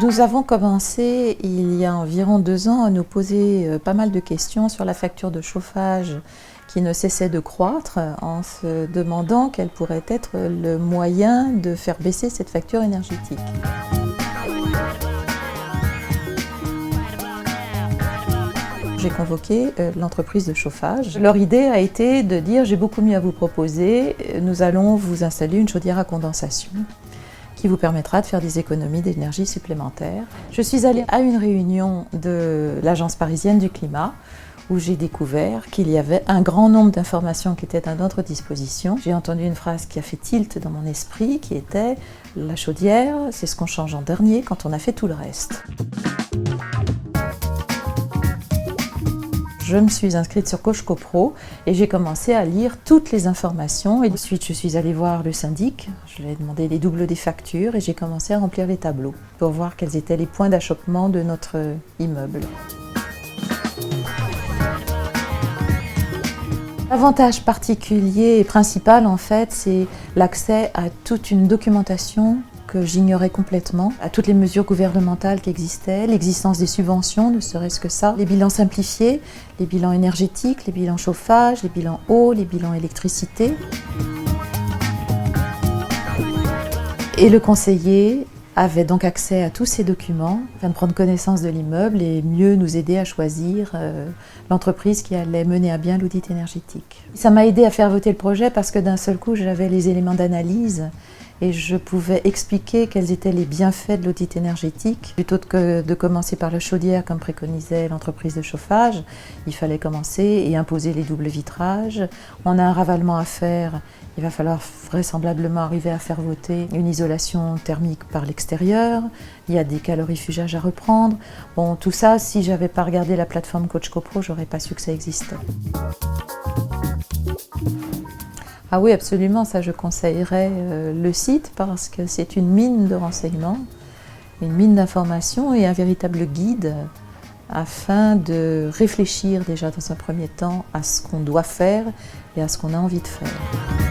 Nous avons commencé il y a environ 2 ans à nous poser pas mal de questions sur la facture de chauffage qui ne cessait de croître en se demandant quel pourrait être le moyen de faire baisser cette facture énergétique. J'ai convoqué l'entreprise de chauffage. Leur idée a été de dire « j'ai beaucoup mieux à vous proposer, nous allons vous installer une chaudière à condensation » qui vous permettra de faire des économies d'énergie supplémentaires. Je suis allée à une réunion de l'Agence parisienne du climat où j'ai découvert qu'il y avait un grand nombre d'informations qui étaient à notre disposition. J'ai entendu une phrase qui a fait tilt dans mon esprit qui était « la chaudière, c'est ce qu'on change en dernier quand on a fait tout le reste ». Je me suis inscrite sur CoachCoPro et j'ai commencé à lire toutes les informations. Et ensuite, je suis allée voir le syndic, je lui ai demandé les doubles des factures et j'ai commencé à remplir les tableaux pour voir quels étaient les points d'achoppement de notre immeuble. L'avantage particulier et principal, en fait, c'est l'accès à toute une documentation que j'ignorais complètement, à toutes les mesures gouvernementales qui existaient, l'existence des subventions, ne serait-ce que ça, les bilans simplifiés, les bilans énergétiques, les bilans chauffage, les bilans eau, les bilans électricité. Et le conseiller avait donc accès à tous ces documents, afin de prendre connaissance de l'immeuble et mieux nous aider à choisir l'entreprise qui allait mener à bien l'audit énergétique. Ça m'a aidé à faire voter le projet parce que d'un seul coup, j'avais les éléments d'analyse et je pouvais expliquer quels étaient les bienfaits de l'audit énergétique. Plutôt que de commencer par la chaudière comme préconisait l'entreprise de chauffage, il fallait commencer et imposer les doubles vitrages. On a un ravalement à faire, il va falloir vraisemblablement arriver à faire voter une isolation thermique par l'extérieur. Il y a des calorifugages à reprendre. Bon, tout ça, si j'avais pas regardé la plateforme CoachCoPro, j'aurais pas su que ça existait. Ah oui, absolument, ça je conseillerais le site parce que c'est une mine de renseignements, une mine d'informations et un véritable guide afin de réfléchir déjà dans un premier temps à ce qu'on doit faire et à ce qu'on a envie de faire.